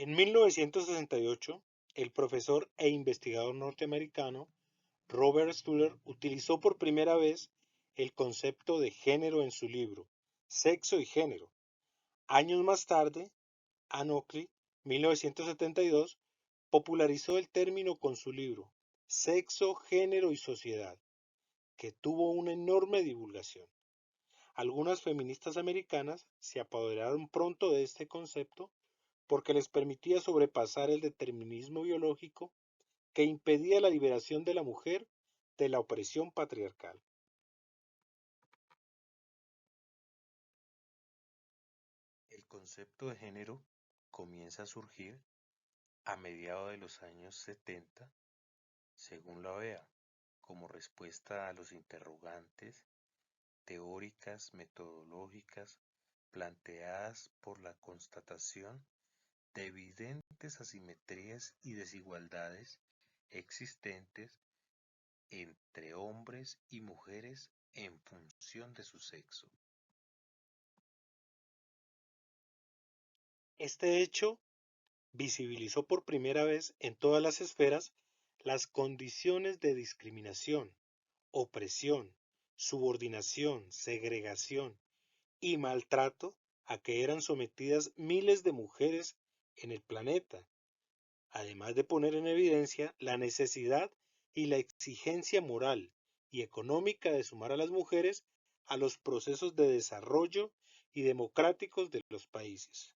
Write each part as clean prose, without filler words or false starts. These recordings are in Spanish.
En 1968, el profesor e investigador norteamericano Robert Stuller utilizó por primera vez el concepto de género en su libro Sexo y Género. Años más tarde, Ann Oakley, 1972, popularizó el término con su libro Sexo, Género y Sociedad, que tuvo una enorme divulgación. Algunas feministas americanas se apoderaron pronto de este concepto porque les permitía sobrepasar el determinismo biológico que impedía la liberación de la mujer de la opresión patriarcal. El concepto de género comienza a surgir a mediados de los años 70, según la OEA, como respuesta a los interrogantes teóricas metodológicas planteadas por la constatación de evidentes asimetrías y desigualdades existentes entre hombres y mujeres en función de su sexo. Este hecho visibilizó por primera vez en todas las esferas las condiciones de discriminación, opresión, subordinación, segregación y maltrato a que eran sometidas miles de mujeres en el planeta, además de poner en evidencia la necesidad y la exigencia moral y económica de sumar a las mujeres a los procesos de desarrollo y democráticos de los países.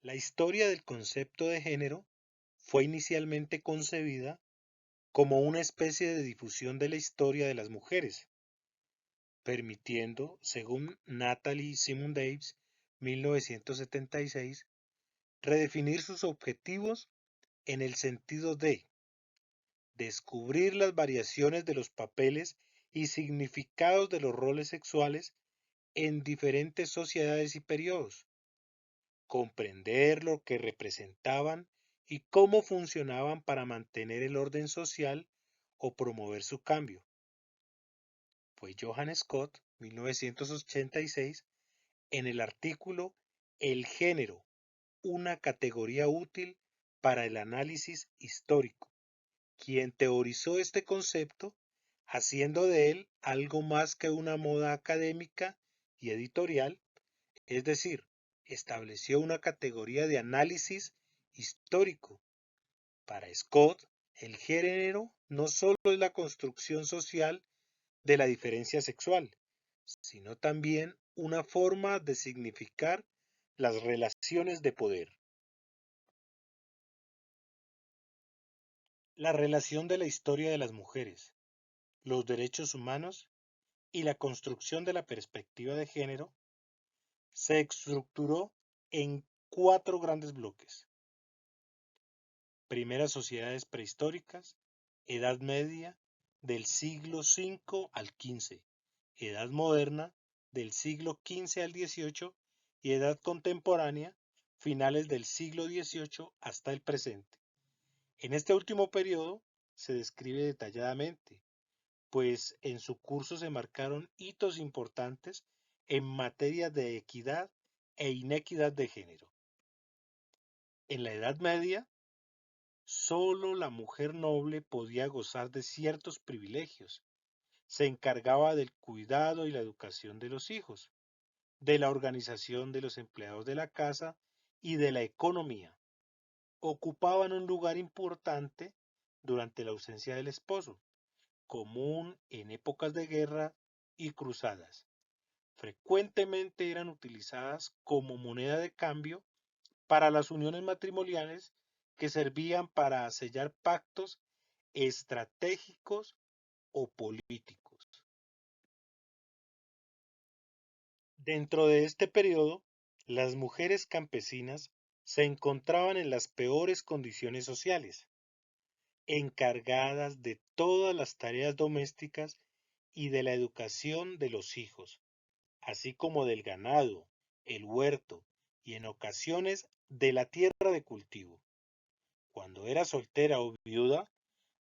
La historia del concepto de género fue inicialmente concebida como una especie de difusión de la historia de las mujeres, permitiendo, según Natalie Simon Davis, 1976, redefinir sus objetivos en el sentido de descubrir las variaciones de los papeles y significados de los roles sexuales en diferentes sociedades y periodos, comprender lo que representaban y cómo funcionaban para mantener el orden social o promover su cambio. Fue Johann Scott, 1986, en el artículo El género, una categoría útil para el análisis histórico, quien teorizó este concepto, haciendo de él algo más que una moda académica y editorial, es decir, estableció una categoría de análisis histórico. Para Scott, el género no solo es la construcción social de la diferencia sexual, sino también una forma de significar las relaciones de poder. La relación de la historia de las mujeres, los derechos humanos y la construcción de la perspectiva de género se estructuró en cuatro grandes bloques. Primeras sociedades prehistóricas, Edad Media, del siglo V al XV, Edad Moderna, del siglo XV al XVIII y Edad Contemporánea, finales del siglo XVIII hasta el presente. En este último periodo se describe detalladamente, pues en su curso se marcaron hitos importantes en materia de equidad e inequidad de género. En la Edad Media, solo la mujer noble podía gozar de ciertos privilegios. Se encargaba del cuidado y la educación de los hijos, de la organización de los empleados de la casa y de la economía. Ocupaban un lugar importante durante la ausencia del esposo, común en épocas de guerra y cruzadas. Frecuentemente eran utilizadas como moneda de cambio para las uniones matrimoniales que servían para sellar pactos estratégicos o políticos. Dentro de este periodo, las mujeres campesinas se encontraban en las peores condiciones sociales, encargadas de todas las tareas domésticas y de la educación de los hijos, así como del ganado, el huerto y en ocasiones de la tierra de cultivo. Cuando era soltera o viuda,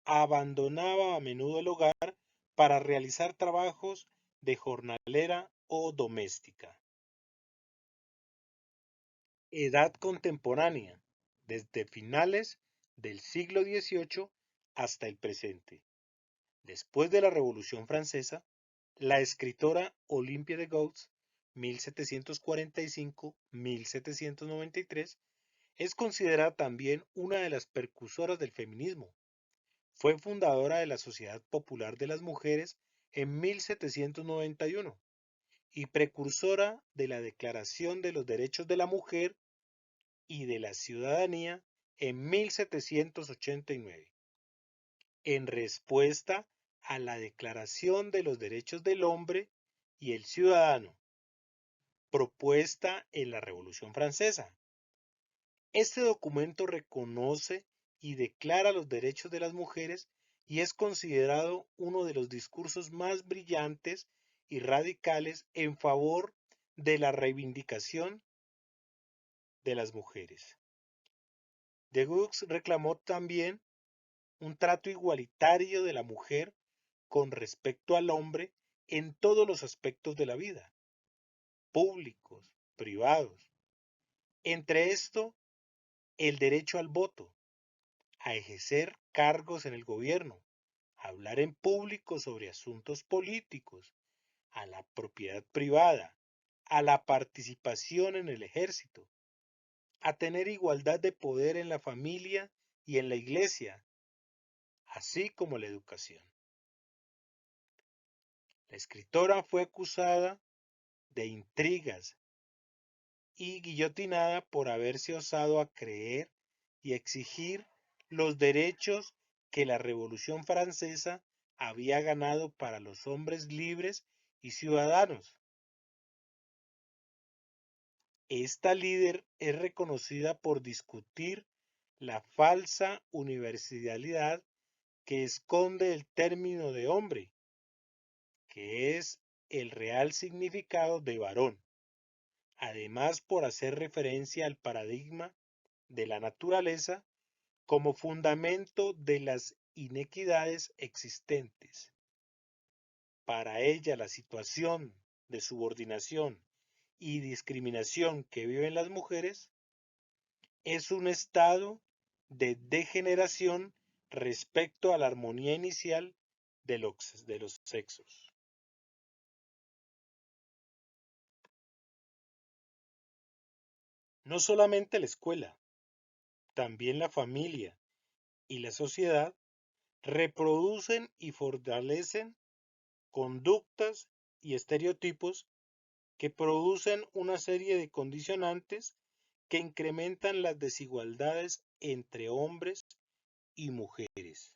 abandonaba a menudo el hogar para realizar trabajos de jornalera o doméstica. Edad contemporánea, desde finales del siglo XVIII hasta el presente. Después de la Revolución Francesa, la escritora Olympie de Gouges, 1745-1793, es considerada también una de las precursoras del feminismo. Fue fundadora de la Sociedad Popular de las Mujeres en 1791 y precursora de la Declaración de los Derechos de la Mujer y de la Ciudadanía en 1789, en respuesta a la Declaración de los Derechos del Hombre y el Ciudadano, propuesta en la Revolución Francesa. Este documento reconoce y declara los derechos de las mujeres y es considerado uno de los discursos más brillantes y radicales en favor de la reivindicación de las mujeres. De Gouges reclamó también un trato igualitario de la mujer con respecto al hombre en todos los aspectos de la vida, públicos, privados. Entre esto, el derecho al voto, a ejercer cargos en el gobierno, a hablar en público sobre asuntos políticos, a la propiedad privada, a la participación en el ejército, a tener igualdad de poder en la familia y en la iglesia, así como la educación. La escritora fue acusada de intrigas y guillotinada por haberse osado a creer y exigir los derechos que la Revolución Francesa había ganado para los hombres libres y ciudadanos. Esta líder es reconocida por discutir la falsa universalidad que esconde el término de hombre, que es el real significado de varón. Además, por hacer referencia al paradigma de la naturaleza como fundamento de las inequidades existentes. Para ella, la situación de subordinación y discriminación que viven las mujeres es un estado de degeneración respecto a la armonía inicial de los sexos. No solamente la escuela, también la familia y la sociedad reproducen y fortalecen conductas y estereotipos que producen una serie de condicionantes que incrementan las desigualdades entre hombres y mujeres.